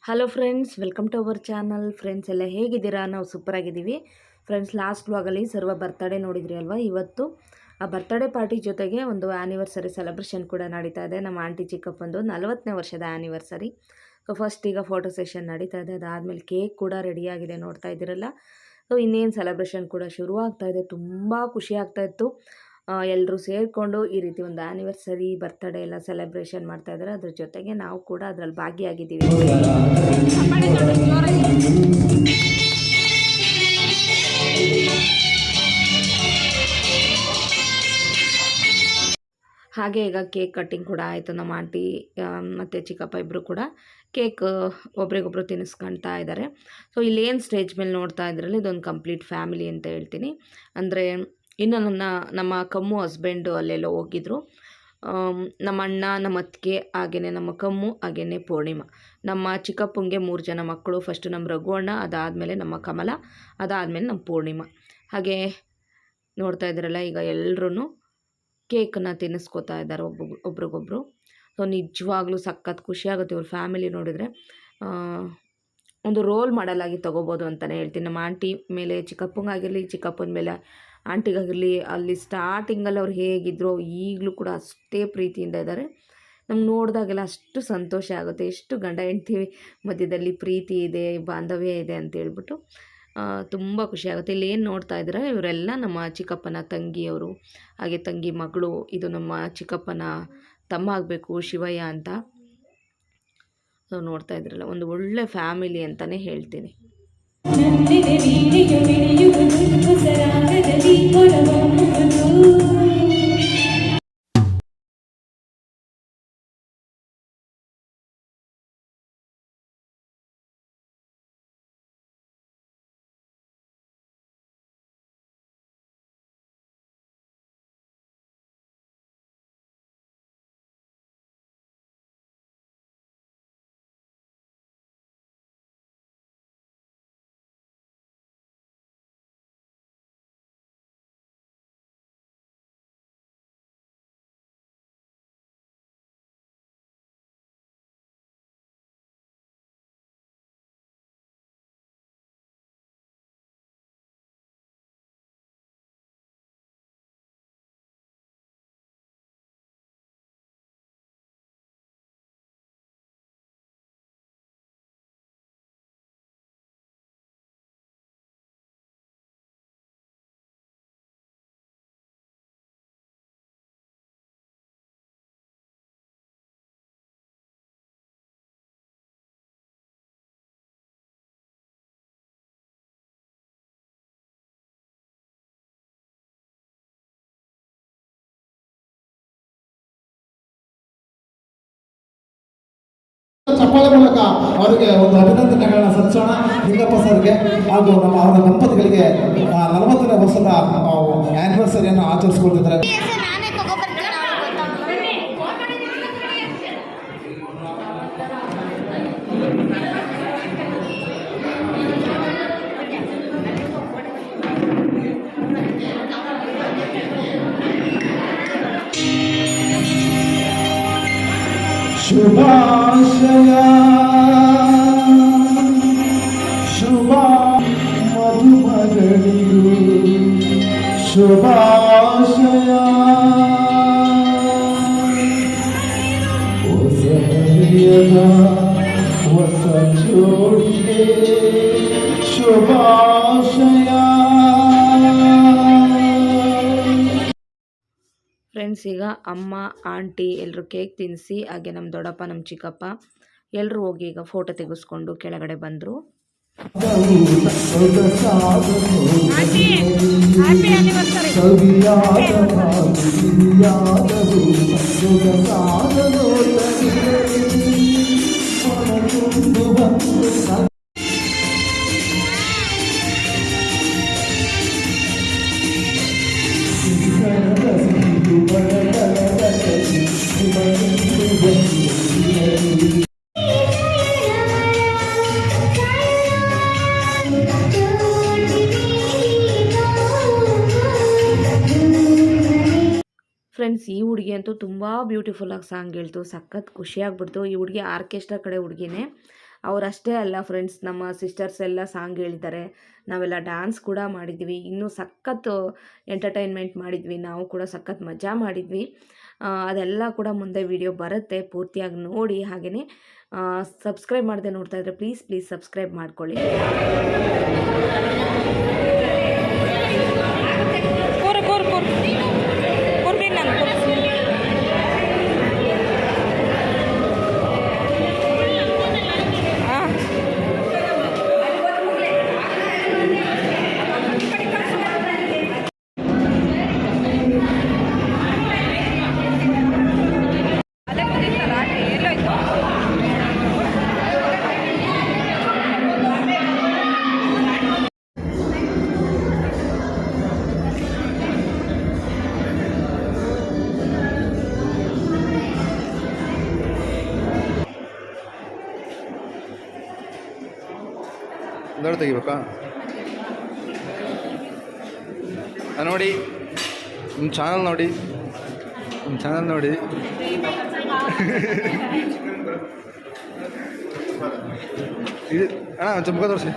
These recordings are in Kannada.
Hello friends, welcome to our channel. Friends ಎಲ್ಲ ಹೇಗಿದ್ದೀರಾ? ನಾವು ಸೂಪರ್ ಆಗಿದ್ದೀವಿ. ಫ್ರೆಂಡ್ಸ್, ಲಾಸ್ಟ್ ವ್ಲಾಗಲ್ಲಿ ಸರ್ವ ಬರ್ತಡೇ ನೋಡಿದ್ರಿ ಅಲ್ವಾ. ಇವತ್ತು ಆ ಬರ್ತಡೇ ಪಾರ್ಟಿ ಜೊತೆಗೆ ಒಂದು ಆ್ಯನಿವರ್ಸರಿ ಸೆಲೆಬ್ರೇಷನ್ ಕೂಡ ನಡೀತಾ ಇದೆ. ನಮ್ಮ ಆಂಟಿ ಚಿಕ್ಕಪ್ಪಂದು 40ನೇ ವರ್ಷದ ಆ್ಯನಿವರ್ಸರಿ. ಸೊ ಫಸ್ಟ್ ಈಗ ಫೋಟೋ ಸೆಷನ್ ನಡೀತಾ ಇದೆ. ಅದಾದಮೇಲೆ ಕೇಕ್ ಕೂಡ ರೆಡಿಯಾಗಿದೆ, ನೋಡ್ತಾ ಇದ್ದೀರಲ್ಲ. ಸೊ ಇನ್ನೇನು ಸೆಲೆಬ್ರೇಷನ್ ಕೂಡ ಶುರು ಆಗ್ತಾ ಇದೆ. ತುಂಬ ಖುಷಿ ಆಗ್ತಾ ಇತ್ತು. ಎಲ್ಲರೂ ಸೇರಿಕೊಂಡು ಈ ರೀತಿ ಒಂದು ಆ್ಯನಿವರ್ಸರಿ ಬರ್ತಡೇ ಎಲ್ಲ ಸೆಲೆಬ್ರೇಷನ್ ಮಾಡ್ತಾ ಇದ್ದಾರೆ. ಅದ್ರ ಜೊತೆಗೆ ನಾವು ಕೂಡ ಅದರಲ್ಲಿ ಭಾಗಿಯಾಗಿದ್ದೀವಿ. ಹಾಗೆ ಈಗ ಕೇಕ್ ಕಟ್ಟಿಂಗ್ ಕೂಡ ಆಯಿತು. ನಮ್ಮ ಆಂಟಿ ಮತ್ತು ಚಿಕ್ಕಪ್ಪ ಇಬ್ಬರು ಕೂಡ ಕೇಕ್ ಒಬ್ರಿಗೊಬ್ರು ತಿನ್ನಿಸ್ಕೊಳ್ತಾ ಇದ್ದಾರೆ. ಸೊ ಇಲ್ಲೇನು ಸ್ಟೇಜ್ ಮೇಲೆ ನೋಡ್ತಾ ಇದ್ರಲ್ಲಿ ಇದೊಂದು ಕಂಪ್ಲೀಟ್ ಫ್ಯಾಮಿಲಿ ಅಂತ ಹೇಳ್ತೀನಿ. ಅಂದರೆ ಇನ್ನು ನಮ್ಮ ಕಮ್ಮು ಹಸ್ಬೆಂಡು ಅಲ್ಲೆಲ್ಲೋ ಹೋಗಿದ್ರು. ನಮ್ಮ ಅಣ್ಣ, ನಮ್ಮ ಅತ್ತಿಗೆ, ಹಾಗೆಯೇ ನಮ್ಮ ಕಮ್ಮು, ಹಾಗೆಯೇ ಪೂರ್ಣಿಮಾ. ನಮ್ಮ ಚಿಕ್ಕಪ್ಪಂಗೆ 3 ಜನ ಮಕ್ಕಳು. ಫಸ್ಟು ನಮ್ಮ ರಘು ಅಣ್ಣ, ಅದಾದಮೇಲೆ ನಮ್ಮ ಕಮಲ, ಅದಾದಮೇಲೆ ನಮ್ಮ ಪೂರ್ಣಿಮಾ. ಹಾಗೆ ನೋಡ್ತಾ ಇದ್ದೀರಲ್ಲ, ಈಗ ಎಲ್ಲರೂ ಕೇಕನ್ನು ತಿನ್ನಿಸ್ಕೋತಾ ಇದ್ದಾರೆ ಒಬ್ರಿಗೊಬ್ರು. ಸೊ ನಿಜವಾಗ್ಲೂ ಸಖತ್ ಖುಷಿಯಾಗುತ್ತೆ ಇವ್ರ ಫ್ಯಾಮಿಲಿ ನೋಡಿದರೆ. ಒಂದು ರೋಲ್ ಮಾಡಲ್ ಆಗಿ ತೊಗೋಬೋದು ಅಂತಲೇ ಹೇಳ್ತೀನಿ. ನಮ್ಮ ಆಂಟಿ ಮೇಲೆ ಚಿಕ್ಕಪ್ಪಂಗಾಗಿರಲಿ, ಚಿಕ್ಕಪ್ಪನ ಮೇಲೆ ಆಂಟಿಗಾಗಿರಲಿ, ಅಲ್ಲಿ ಸ್ಟಾರ್ಟಿಂಗಲ್ಲಿ ಅವ್ರು ಹೇಗಿದ್ರು ಈಗಲೂ ಕೂಡ ಅಷ್ಟೇ ಪ್ರೀತಿಯಿಂದ ಇದ್ದಾರೆ. ನಮ್ಗೆ ನೋಡಿದಾಗೆಲ್ಲ ಅಷ್ಟು ಸಂತೋಷ ಆಗುತ್ತೆ. ಎಷ್ಟು ಗಂಡ ಹೆಂಡ್ತಿ ಮಧ್ಯದಲ್ಲಿ ಪ್ರೀತಿ ಇದೆ, ಬಾಂಧವ್ಯ ಇದೆ ಅಂತ ಹೇಳ್ಬಿಟ್ಟು ತುಂಬ ಖುಷಿಯಾಗುತ್ತೆ. ಇಲ್ಲಿ ಏನು ನೋಡ್ತಾ ಇದ್ದಾರೆ, ಇವರೆಲ್ಲ ನಮ್ಮ ಚಿಕ್ಕಪ್ಪನ ತಂಗಿಯವರು, ಹಾಗೆ ತಂಗಿ ಮಗಳು. ಇದು ನಮ್ಮ ಚಿಕ್ಕಪ್ಪನ ತಮ್ಮ ಆಗಬೇಕು, ಶಿವಯ್ಯ ಅಂತ. ಸೊ ನೋಡ್ತಾ ಇದ್ರಲ್ಲ, ಒಂದು ಒಳ್ಳೆ ಫ್ಯಾಮಿಲಿ ಅಂತಲೇ ಹೇಳ್ತೀನಿ. ಚಪ್ಪಾಳೆ ಮೂಲಕ ಅವರಿಗೆ ಒಂದು ಅಭಿನಂದನೆಗಳನ್ನ ಸಲ್ಲಿಸೋಣ. ಲಿಂಗಪ್ಪ ಸರ್ಗೆ ಹಾಗೂ ಅವರ ದಂಪತಿಗಳಿಗೆ 40ನೇ ವರ್ಷದ ಆ್ಯನಿವರ್ಸರಿಯನ್ನು ಆಚರಿಸಿಕೊಳ್ತಿದ್ದಾರೆ. ಶುಭಾಶಯ ಶುಭ ಮಧುಮಗಳಿಗೂ ಶುಭಾಶಯ. ಹೊಸ ಹೃದಯದ ಹೊಸ ಜೋಡಿಗೆ ಶುಭಾಶಯ. ಫ್ರೆಂಡ್ಸ್, ಈಗ ಅಮ್ಮ, ಆಂಟಿ ಎಲ್ಲರೂ ಕೇಕ್ ತಿನ್ನಿಸಿ, ಹಾಗೆ ನಮ್ಮ ದೊಡ್ಡಪ್ಪ, ನಮ್ಮ ಚಿಕ್ಕಪ್ಪ ಎಲ್ಲರೂ ಹೋಗಿ ಈಗ ಫೋಟೋ ತೆಗೆಸ್ಕೊಂಡು ಕೆಳಗಡೆ ಬಂದರು. ಫ್ರೆಂಡ್ಸ್, ಈ ಹುಡುಗಿ ಅಂತೂ ತುಂಬ ಬ್ಯೂಟಿಫುಲ್ಲಾಗಿ ಸಾಂಗ್ ಹೇಳ್ತು. ಸಖತ್ ಖುಷಿಯಾಗ್ಬಿಡ್ತು. ಈ ಹುಡುಗಿ ಆರ್ಕೆಸ್ಟ್ರಾ ಕಡೆ ಹುಡುಗಿನೇ. ಅವರಷ್ಟೇ ಅಲ್ಲ ಫ್ರೆಂಡ್ಸ್, ನಮ್ಮ ಸಿಸ್ಟರ್ಸ್ ಎಲ್ಲ ಸಾಂಗ್ ಹೇಳಿದ್ದಾರೆ, ನಾವೆಲ್ಲ ಡ್ಯಾನ್ಸ್ ಕೂಡ ಮಾಡಿದ್ವಿ, ಇನ್ನೂ ಸಖತ್ತು ಎಂಟರ್ಟೈನ್ಮೆಂಟ್ ಮಾಡಿದ್ವಿ, ನಾವು ಕೂಡ ಸಖತ್ ಮಜಾ ಮಾಡಿದ್ವಿ. ಅದೆಲ್ಲ ಕೂಡ ಮುಂದೆ ವಿಡಿಯೋ ಬರುತ್ತೆ, ಪೂರ್ತಿಯಾಗಿ ನೋಡಿ. ಹಾಗೆಯೇ ಸಬ್ಸ್ಕ್ರೈಬ್ ಮಾಡದೆ ನೋಡ್ತಾ ಇದ್ದರೆ ಪ್ಲೀಸ್ ಸಬ್ಸ್ಕ್ರೈಬ್ ಮಾಡ್ಕೊಳ್ಳಿ. ದೊಡ್ಡ ತೆಗಿಬೇಕಾ? ನೋಡಿ, ನಿಮ್ಮ ಚಾನಲ್ ನೋಡಿ, ಇದು ಅಣ್ಣ ಒಂದು ಮುಖ ತೋರಿಸಿ.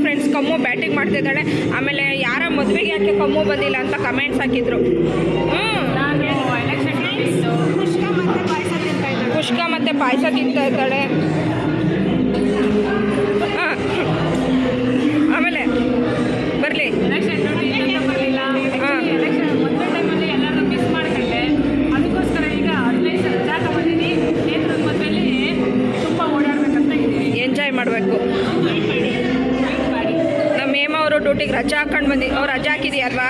ಫ್ರೆಂಡ್ಸ್, ಕಮ್ಮು ಬ್ಯಾಟಿಂಗ್ ಮಾಡ್ತಿದ್ದಾಳೆ. ಆಮೇಲೆ ಯಾರ ಮದುವೆಗೆ ಯಾಕೆ ಕಮ್ಮು ಬಂದಿಲ್ಲ ಅಂತ ಕಮೆಂಟ್ಸ್ ಹಾಕಿದ್ರು. ಪುಷ್ಕ ಮತ್ತೆ ಪಾಯಸ ತಿಂತಾ ಇದ್ದಾಳೆ. ಆಮೇಲೆ ಬರಲಿ ಎಂಜಾಯ್ ಮಾಡಬೇಕು. ನಮ್ಮ ಹೇಮ ಅವರು ಡ್ಯೂಟಿಗೆ ರಜಾ ಹಾಕೊಂಡು ಅವ್ರು ರಜಾ ಹಾಕಿದೆಯಲ್ವಾ?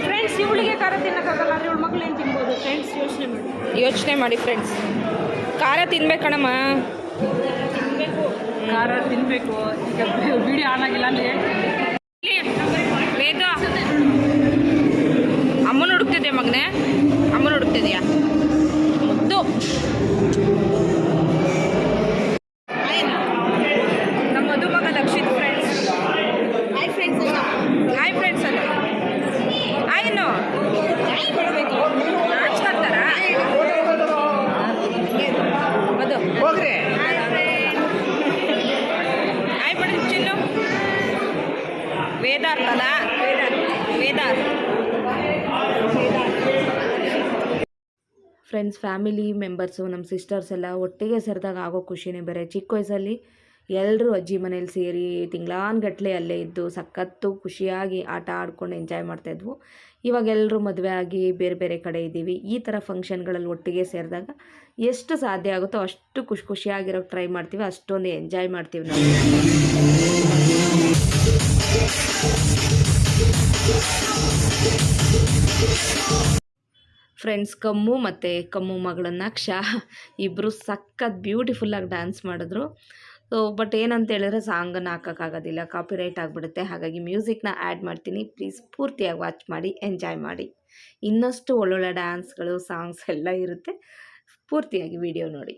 ಫ್ರೆಂಡ್ಸ್, ಇವಳಿಗೆ ಖಾರ ತಿನ್ನೋಕ್ಕಾಗಲ್ಲ ಅಂದರೆ ಇವಳ ಮಕ್ಳು ಏನು ತಿನ್ಬೋದು ಫ್ರೆಂಡ್ಸ್? ಯೋಚನೆ ಮಾಡಿ ಫ್ರೆಂಡ್ಸ್. ಖಾರ ತಿನ್ಬೇಕಣಮ್ಮ, ಖಾರ ತಿನ್ನಬೇಕು. ಈಗ ವಿಡಿಯೋ ಆನ್ ಆಗಿಲ್ಲ ಅಂದರೆ ವೇದ ಅಮ್ಮನ ಹುಡುಕ್ತಿದ್ದೆ ಮಗನೇ, ಅಮ್ಮನ ಹುಡುಕ್ತಿದ್ಯಾ? ಮುದ್ದು ನಮ್ಮ ಮದುಮಗ ಲಕ್ಷಿತ್ ಫ್ರೆಂಡ್ಸ್. ಹಾಯ್ ಫ್ರೆಂಡ್ಸ್ ಅಲ್ಲ, ಆಯ್ನು ಬಿಡಬೇಕು ನಾಚ್ಕೊತಾರ ಅದು ಹೋಗ್ರಿ. ಆಯ್ ಬಿಡಿ ಚಿನ್ನು. ವೇದಾರ್ಥ ಅಲ್ಲ, ವೇದಾರ್ಥ. ಫ್ರೆಂಡ್ಸ್, ಫ್ಯಾಮಿಲಿ ಮೆಂಬರ್ಸು, ನಮ್ಮ ಸಿಸ್ಟರ್ಸ್ ಎಲ್ಲ ಒಟ್ಟಿಗೆ ಸೇರಿದಾಗ ಆಗೋ ಖುಷಿನೇ ಬೇರೆ. ಚಿಕ್ಕ ವಯಸ್ಸಲ್ಲಿ ಎಲ್ಲರೂ ಅಜ್ಜಿ ಮನೇಲಿ ಸೇರಿ ತಿಂಗಳಾನ್ಗಟ್ಲೆ ಅಲ್ಲೇ ಇದ್ದು ಸಖತ್ತು ಖುಷಿಯಾಗಿ ಆಟ ಆಡ್ಕೊಂಡು ಎಂಜಾಯ್ ಮಾಡ್ತಾಯಿದ್ವು. ಇವಾಗ ಎಲ್ಲರೂ ಮದುವೆ ಆಗಿ ಬೇರೆ ಬೇರೆ ಕಡೆ ಇದ್ದೀವಿ. ಈ ಥರ ಫಂಕ್ಷನ್ಗಳಲ್ಲಿ ಒಟ್ಟಿಗೆ ಸೇರಿದಾಗ ಎಷ್ಟು ಸಾಧ್ಯ ಆಗುತ್ತೋ ಅಷ್ಟು ಖುಷಿಯಾಗಿರೋಕ್ಕೆ ಟ್ರೈ ಮಾಡ್ತೀವಿ, ಅಷ್ಟೊಂದು ಎಂಜಾಯ್ ಮಾಡ್ತೀವಿ ನಾವು. ಫ್ರೆಂಡ್ಸ್, ಕಮ್ಮು ಮತ್ತು ಕಮ್ಮು ಮಗಳನ್ನ ಕ್ಷಾ ಇಬ್ಬರು ಸಖತ್ ಬ್ಯೂಟಿಫುಲ್ಲಾಗಿ ಡ್ಯಾನ್ಸ್ ಮಾಡಿದ್ರು. ಬಟ್ ಏನಂತ ಹೇಳಿದ್ರೆ ಸಾಂಗನ್ನು ಹಾಕೋಕ್ಕಾಗೋದಿಲ್ಲ, ಕಾಪಿರೈಟ್ ಆಗಿಬಿಡುತ್ತೆ. ಹಾಗಾಗಿ ಮ್ಯೂಸಿಕ್ನ ಆ್ಯಡ್ ಮಾಡ್ತೀನಿ, ಪ್ಲೀಸ್ ಪೂರ್ತಿಯಾಗಿ ವಾಚ್ ಮಾಡಿ ಎಂಜಾಯ್ ಮಾಡಿ. ಇನ್ನಷ್ಟು ಒಳ್ಳೊಳ್ಳೆ ಡ್ಯಾನ್ಸ್ಗಳು, ಸಾಂಗ್ಸ್ ಎಲ್ಲ ಇರುತ್ತೆ, ಪೂರ್ತಿಯಾಗಿ ವಿಡಿಯೋ ನೋಡಿ.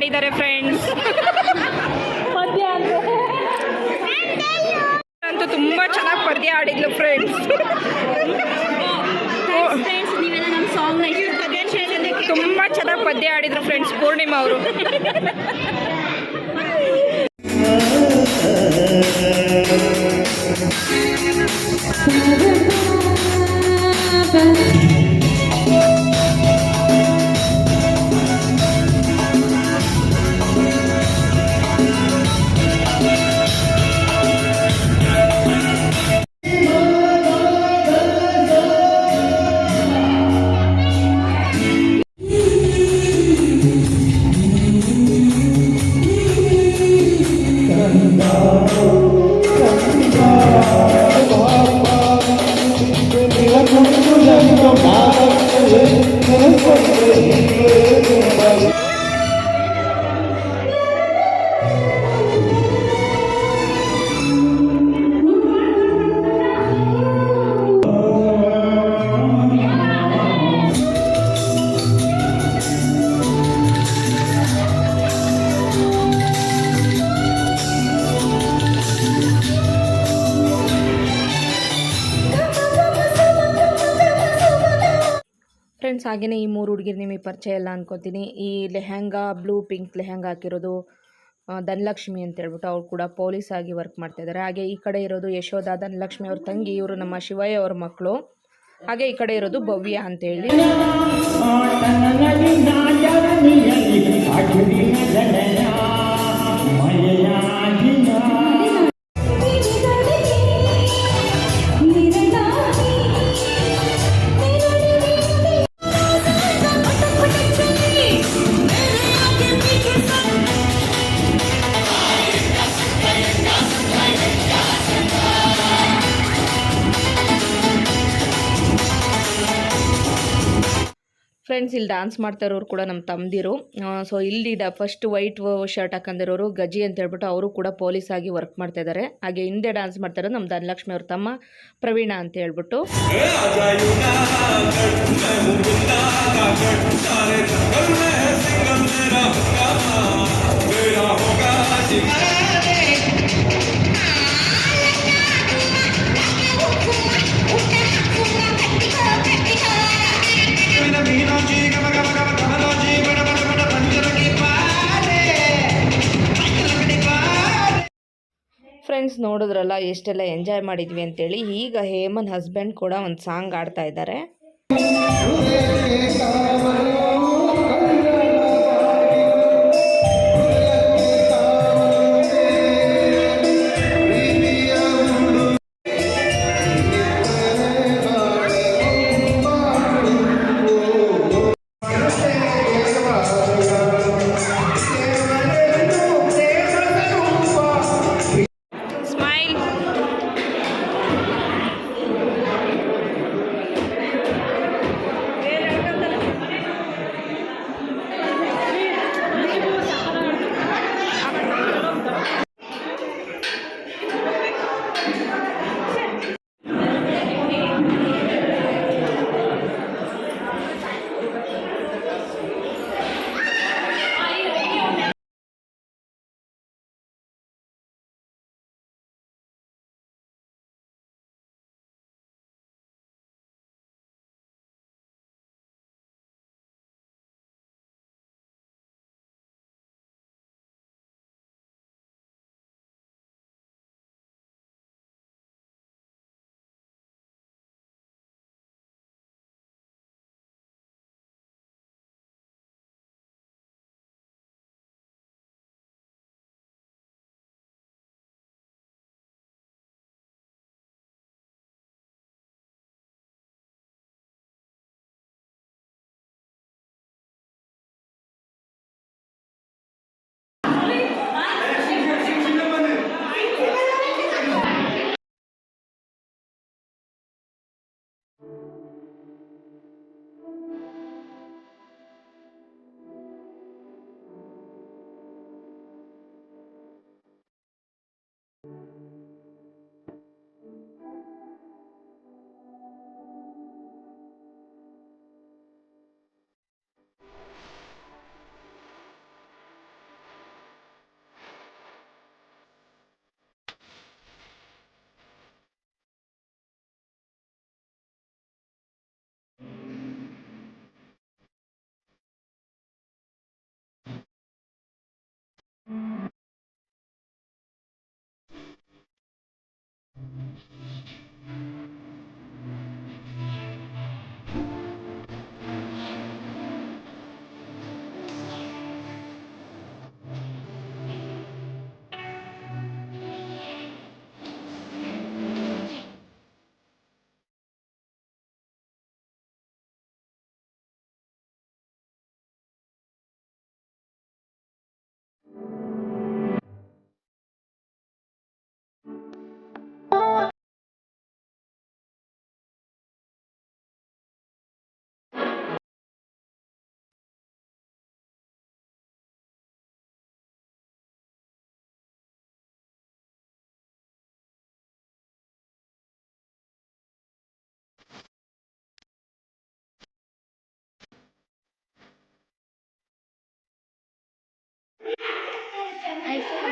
ಮಾಡಿದ್ದಾರೆ ಫ್ರೆಂಡ್ಸ್. ಪದ್ಯ ಅಂದರೆ ಅಂತೂ ತುಂಬಾ ಚೆನ್ನಾಗಿ ಪದ್ಯ ಆಡಿದ್ಲು ಫ್ರೆಂಡ್ಸ್. ನೀವೆಲ್ಲ ನಮ್ಮ ಸಾಂಗ್ನ ತುಂಬಾ ಚೆನ್ನಾಗಿ ಪದ್ಯ ಆಡಿದ್ರು ಫ್ರೆಂಡ್ಸ್ ಪೂರ್ಣಿಮಾ ಅವರು. ಫ್ರೆಂಡ್ಸ್ ಹಾಗೆಯೇ ಈ 3 ಹುಡುಗಿರು ನಿಮಗೆ ಪರಿಚಯ ಇಲ್ಲ ಅನ್ಕೋತೀನಿ. ಈ ಲೆಹಂಗಾ ಬ್ಲೂ ಪಿಂಕ್ ಲೆಹಂಗಾ ಹಾಕಿರೋದು ಧನಲಕ್ಷ್ಮಿ ಅಂತ ಹೇಳ್ಬಿಟ್ಟು ಅವ್ರು ಕೂಡ ಪೊಲೀಸ್ ಆಗಿ ವರ್ಕ್ ಮಾಡ್ತಾ ಇದ್ದಾರೆ. ಹಾಗೆ ಈ ಕಡೆ ಇರೋದು ಯಶೋಧ ಧನಲಕ್ಷ್ಮಿ ಅವ್ರ ತಂಗಿ, ಇವರು ನಮ್ಮ ಶಿವಯ್ಯ ಅವ್ರ ಮಕ್ಕಳು. ಹಾಗೆ ಈ ಕಡೆ ಇರೋದು ಭವ್ಯ ಅಂತೇಳಿ. ಫ್ರೆಂಡ್ಸ್ ಇಲ್ಲಿ ಡ್ಯಾನ್ಸ್ ಮಾಡ್ತಾ ಇರೋರು ಕೂಡ ನಮ್ಮ ತಮ್ಮದಿರು. ಸೊ ಇಲ್ಲಿ ಫಸ್ಟ್ ವೈಟ್ ಶರ್ಟ್ ಹಾಕೊಂಡಿರೋರು ಗಜಿ ಅಂತ ಹೇಳ್ಬಿಟ್ಟು ಅವರು ಕೂಡ ಪೊಲೀಸ್ ಆಗಿ ವರ್ಕ್ ಮಾಡ್ತಾ ಇದ್ದಾರೆ. ಹಾಗೆ ಹಿಂದೆ ಡ್ಯಾನ್ಸ್ ಮಾಡ್ತಾ ಇರೋದು ನಮ್ಮ ಧನಲಕ್ಷ್ಮಿ ಅವ್ರ ತಮ್ಮ ಪ್ರವೀಣ ಅಂತ ಹೇಳ್ಬಿಟ್ಟು. ಫ್ರೆಂಡ್ಸ್ ನೋಡಿದ್ರಲ್ಲ ಎಷ್ಟೆಲ್ಲ ಎಂಜಾಯ್ ಮಾಡಿದ್ವಿ ಅಂತೇಳಿ. ಈಗ ಹೇಮನ್ ಹಸ್ಬೆಂಡ್ ಕೂಡ ಒಂದು ಸಾಂಗ್ ಆಡ್ತಾ ಇದ್ದಾರೆ.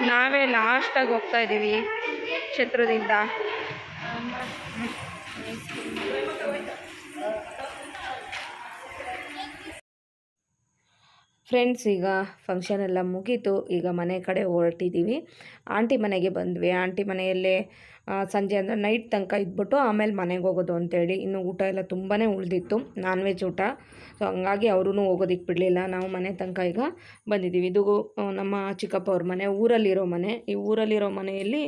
ನಾವೇ ಲಾಸ್ಟಾಗಿ ಹೋಗ್ತಾ ಇದ್ದೀವಿ ಛತ್ರದಿಂದ. ಫ್ರೆಂಡ್ಸ್, ಈಗ ಫಂಕ್ಷನ್ ಎಲ್ಲ ಮುಗೀತು. ಈಗ ಮನೆ ಕಡೆ ಹೊರಟಿದ್ದೀವಿ. ಆಂಟಿ ಮನೆಗೆ ಬಂದ್ವಿ. ಆಂಟಿ ಮನೆಯಲ್ಲೇ ಸಂಜೆ ಅಂದರೆ ನೈಟ್ ತನಕ ಇದ್ಬಿಟ್ಟು ಆಮೇಲೆ ಮನೆಗೆ ಹೋಗೋದು ಅಂತೇಳಿ. ಇನ್ನು ಊಟ ಎಲ್ಲ ತುಂಬಾ ಉಳಿದಿತ್ತು, ನಾನ್ ವೆಜ್ ಊಟ. ಸೊ ಹಂಗಾಗಿ ಅವರೂ ಹೋಗೋದಕ್ಕೆ ಬಿಡಲಿಲ್ಲ. ನಾವು ಮನೆ ತನಕ ಈಗ ಬಂದಿದ್ದೀವಿ. ಇದು ನಮ್ಮ ಚಿಕ್ಕಪ್ಪ ಅವ್ರ ಮನೆ, ಊರಲ್ಲಿರೋ ಮನೆ. ಈ ಊರಲ್ಲಿರೋ ಮನೆಯಲ್ಲಿ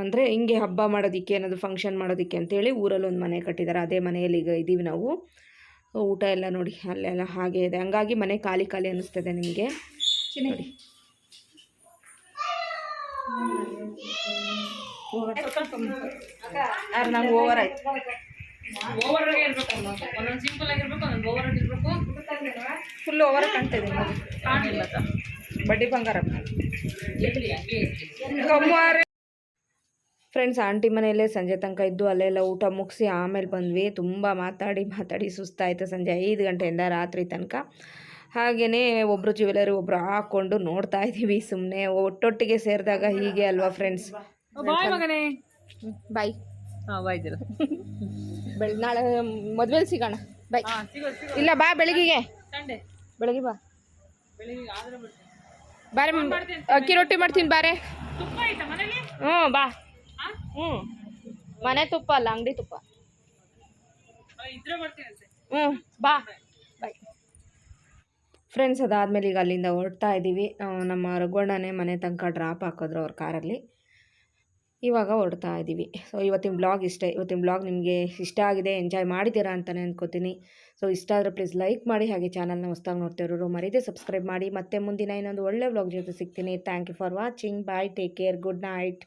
ಅಂದರೆ ಹಿಂಗೆ ಹಬ್ಬ ಮಾಡೋದಕ್ಕೆ, ಏನಾದರೂ ಫಂಕ್ಷನ್ ಮಾಡೋದಕ್ಕೆ ಅಂತೇಳಿ ಊರಲ್ಲಿ ಒಂದು ಮನೆ ಕಟ್ಟಿದ್ದಾರೆ. ಅದೇ ಮನೆಯಲ್ಲಿ ಈಗ ಇದ್ದೀವಿ ನಾವು. ಊಟ ಎಲ್ಲ ನೋಡಿ ಅಲ್ಲೆಲ್ಲ ಹಾಗೆ ಇದೆ. ಹಂಗಾಗಿ ಮನೆ ಖಾಲಿ ಖಾಲಿ ಅನ್ನಿಸ್ತದೆ ನಿಮಗೆ ನೋಡಿ. ನಂಗೆ ಓವರ್ ಆಯ್ತು. ಫುಲ್ ಓವರ್ ಕಾಣ್ತಿದೆ ಬಡ್ಡಿ ಬಂಗಾರ. ಫ್ರೆಂಡ್ಸ್, ಆಂಟಿ ಮನೆಯಲ್ಲೇ ಸಂಜೆ ತನಕ ಇದ್ದು ಅಲ್ಲೆಲ್ಲ ಊಟ ಮುಗಿಸಿ ಆಮೇಲೆ ಬಂದ್ವಿ. ತುಂಬ ಮಾತಾಡಿ ಸುಸ್ತಾಯಿತು. ಸಂಜೆ 5 ಗಂಟೆಯಿಂದ ರಾತ್ರಿ ತನಕ. ಹಾಗೆಯೇ ಒಬ್ಬರು ಜ್ಯುವೆಲರಿ ಒಬ್ಬರು ಹಾಕ್ಕೊಂಡು ನೋಡ್ತಾ ಇದ್ದೀವಿ ಸುಮ್ಮನೆ. ಒಟ್ಟೊಟ್ಟಿಗೆ ಸೇರಿದಾಗ ಹೀಗೆ ಅಲ್ವಾ ಫ್ರೆಂಡ್ಸ್. ಬಾಯ್. ನಾಳೆ ಮದುವೆಲಿ ಸಿಗೋಣ. ಬಾಯ್. ಇಲ್ಲ ಬಾ, ಬೆಳಗ್ಗೆ ಬಾ ಬಾರೆ. ಅಕ್ಕಿ ರೊಟ್ಟಿ ಮಾಡ್ತೀನಿ ಬಾರೆ. ಹ್ಞೂ ಬಾ. ಮನೆ ತುಪ್ಪ ಅಲ್ಲ, ಅಂಗಡಿ ತುಪ್ಪ. ಬಾ ಬಾಯ್. ಫ್ರೆಂಡ್ಸ್, ಅದಾದಮೇಲೆ ಈಗ ಅಲ್ಲಿಂದ ಹೊರಡ್ತಾ ಇದ್ದೀವಿ. ನಮ್ಮ ರಘುವಣ್ಣನೇ ಮನೆ ತನಕ ಡ್ರಾಪ್ ಹಾಕಿದ್ರು ಅವ್ರ ಕಾರಲ್ಲಿ. ಇವಾಗ ಹೊರಡ್ತಾ ಇದ್ದೀವಿ. ಸೊ ಇವತ್ತಿನ ಬ್ಲಾಗ್ ಇಷ್ಟೇ. ಇವತ್ತಿನ ಬ್ಲಾಗ್ ನಿಮಗೆ ಇಷ್ಟ ಆಗಿದೆ, ಎಂಜಾಯ್ ಮಾಡಿದ್ದೀರಾ ಅಂತಲೇ ಅಂದ್ಕೋತೀನಿ. ಸೊ ಇಷ್ಟ ಆದರೆ ಪ್ಲೀಸ್ ಲೈಕ್ ಮಾಡಿ. ಹಾಗೆ ಚಾನಲ್ನ ಹೊಸದಾಗಿ ನೋಡ್ತಿರೋರು ಮರೀದೆ ಸಬ್ಸ್ಕ್ರೈಬ್ ಮಾಡಿ. ಮತ್ತೆ ಮುಂದಿನ ಇನ್ನೊಂದು ಒಳ್ಳೆ ಬ್ಲಾಗ್ ಜೊತೆ ಸಿಗ್ತೀನಿ. Thank you for watching. Bye, take care, good night.